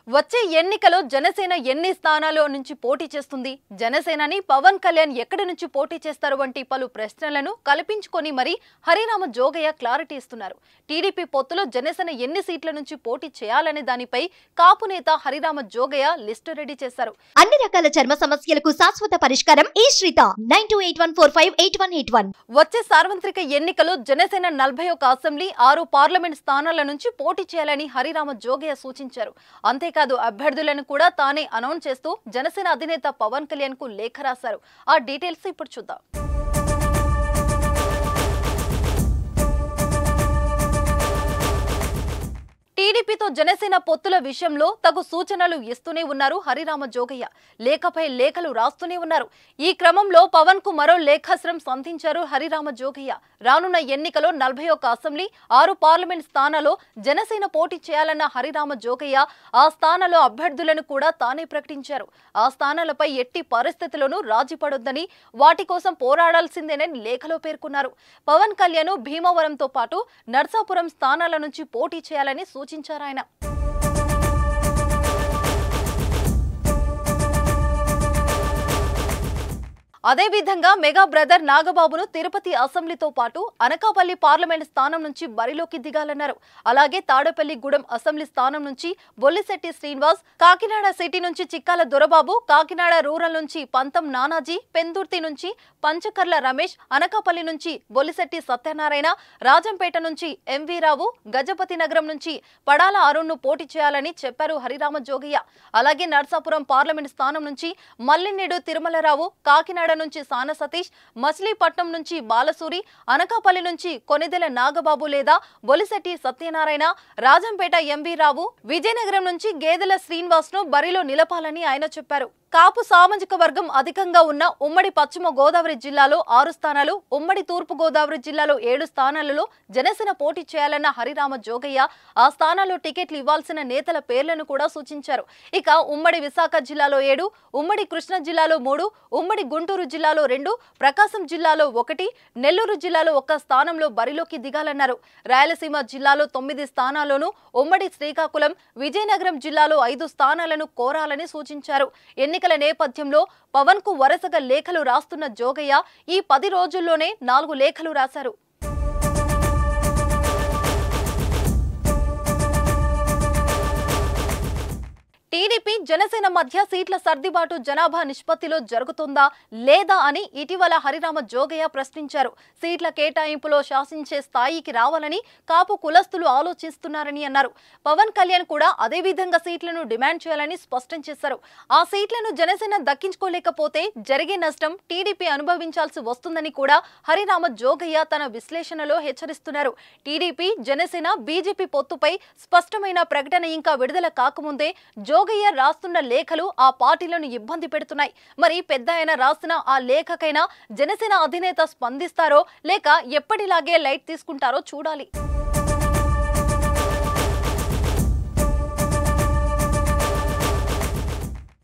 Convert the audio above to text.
వచ్చే ఎన్నికలో జనసేన ఎన్ని స్థానాల్లో నుంచి పోటీ చేస్తుంది, జనసేనని పవన్ కళ్యాణ్ ఎక్కడి నుంచి పోటీ చేస్తారు వంటి పలు ప్రశ్నలను కల్పించుకొని మరి హరిరామ జోగయ్య క్లారిటీ ఇస్తున్నారు. టీడీపీ పొత్తులో జనసేన ఎన్ని సీట్ల నుంచి పోటీ చేయాలనే దానిపై కాపు నేత హరిరామ జోగయ్య లిస్టు రెడీ చేశారు. అన్ని రకాల చర్మ సమస్యలకు శాశ్వత పరిష్కారం ఈ శ్రీత 9281458181. వచ్చే సార్వత్రిక ఎన్నికలో జనసేన 41 అసెంబ్లీ 6 పార్లమెంట్ స్థానాల నుంచి పోటీ చేయాలని హరిరామ జోగయ్య సూచించారు. అంతేకాదు అభ్యర్థులను కూడా తానే అనౌన్స్ చేస్తూ జనసేన అధినేత పవన్ కళ్యాణ్ కు లేఖ రాశారు. ఆ డీటెయిల్స్ ఇప్పుడు చూద్దాం. టీడీపీతో జనసేన పొత్తుల విషయంలో తగు సూచనలు ఇస్తూనే ఉన్నారు హరిరామ జోగయ్య. లేఖపై లేఖలు రాస్తూనే ఉన్నారు. ఈ క్రమంలో పవన్ కు మరో లేఖాస్త్రం సంధించారు హరిరామ జోగయ్య. రానున్న ఎన్నికలో 41 అసెంబ్లీ 6 పార్లమెంట్ స్థానాల్లో జనసేన పోటీ చేయాలన్న హరిరామ జోగయ్య ఆ స్థానాల్లో అభ్యర్థులను కూడా తానే ప్రకటించారు. ఆ స్థానాలపై ఎట్టి పరిస్థితుల్లోనూ రాజీ పడొద్దని, వాటి కోసం పోరాడాల్సిందేనని లేఖలో పేర్కొన్నారు. పవన్ కళ్యాణ్ భీమవరంతో పాటు నర్సాపురం స్థానాల నుంచి పోటీ చేయాలని సూచించారు ఆయన. అదేవిధంగా మెగా బ్రదర్ నాగబాబును తిరుపతి అసెంబ్లీతో పాటు అనకాపల్లి పార్లమెంట్ స్థానం నుంచి బరిలోకి దిగాలన్నారు. అలాగే తాడేపల్లిగూడెం అసెంబ్లీ స్థానం నుంచి బొల్లిశెట్టి శ్రీనివాస్, కాకినాడ సిటీ నుంచి చిక్కాల దొరబాబు, కాకినాడ రూరల్ నుంచి పంతం నానాజీ, పెందుర్తి నుంచి పంచకర్ల రమేష్, అనకాపల్లి నుంచి బొల్లిశెట్టి సత్యనారాయణ, రాజంపేట నుంచి ఎంవి రావు, గజపతి నగరం నుంచి పడాల అరుణ్ను పోటీ చేయాలని చెప్పారు హరిరామ జోగయ్య. అలాగే నర్సాపురం పార్లమెంట్ స్థానం నుంచి మల్లినేడు తిరుమలరావు, కాకినాడ నుంచి సాన సతీష్, మచిలీపట్నం నుంచి బాలసూరి, అనకాపల్లి నుంచి కొనిదెల నాగబాబు లేదా బొలిశెట్టి సత్యనారాయణ, రాజంపేట ఎంవి రావు, విజయనగరం నుంచి గేదెల శ్రీనివాస్ ను బరిలో నిలపాలని ఆయన చెప్పారు. కాపు సామాజిక వర్గం అధికంగా ఉన్న ఉమ్మడి పశ్చిమ గోదావరి జిల్లాలో 6 స్థానాలు, ఉమ్మడి తూర్పు గోదావరి జిల్లాలో 7 స్థానాలలో జనసేన పోటీ చేయాలన్న హరిరామ జోగయ్య ఆ స్థానాల్లో టికెట్లు ఇవ్వాల్సిన నేతల పేర్లను కూడా సూచించారు. ఇక ఉమ్మడి విశాఖ జిల్లాలో 7, ఉమ్మడి కృష్ణా జిల్లాలో 3, ఉమ్మడి గుంటూరు జిల్లాలో 2, ప్రకాశం జిల్లాలో 1, నెల్లూరు జిల్లాలో 1 స్థానంలో బరిలోకి దిగాలన్నారు. రాయలసీమ జిల్లాలో 9 స్థానాల్లోనూ, ఉమ్మడి శ్రీకాకుళం, విజయనగరం జిల్లాలో 5 స్థానాలను కోరాలని సూచించారు. ఎన్నికల నేపథ్యంలో పవన్ కు వరుసగా లేఖలు రాస్తున్న జోగయ్య ఈ 10 రోజుల్లోనే 4 లేఖలు రాశారు. టీడీపీ జనసేన మధ్య సీట్ల సర్దిబాటు జనాభా నిష్పత్తిలో జరుగుతుందా లేదా అని ఇటీవల హరిరామ జోగయ్య ప్రశ్నించారు. సీట్ల కేటాయింపులో శాసించే స్థాయికి రావాలని కాపు కులస్తులు ఆలోచిస్తున్నారని అన్నారు. పవన్ కళ్యాణ్ కూడా అదే విధంగా సీట్లను డిమాండ్ చేయాలని స్పష్టం చేశారు. ఆ సీట్లను జనసేన దక్కించుకోలేకపోతే జరిగే నష్టం టీడీపీ అనుభవించాల్సి వస్తుందని కూడా హరిరామ జోగయ్య తన విశ్లేషణలో హెచ్చరిస్తున్నారు. టీడీపీ జనసేన బీజేపీ పొత్తుపై స్పష్టమైన ప్రకటన ఇంకా విడుదల కాకముందే జోగయ్య రాస్తున్న లేఖలు ఆ పార్టీలను ఇబ్బంది పెడుతున్నాయి. మరి పెద్ద ఆయన రాసిన ఆ లేఖకైనా జనసేన అధినేత స్పందిస్తారో లేక ఎప్పటిలాగే లైట్ తీసుకుంటారో చూడాలి.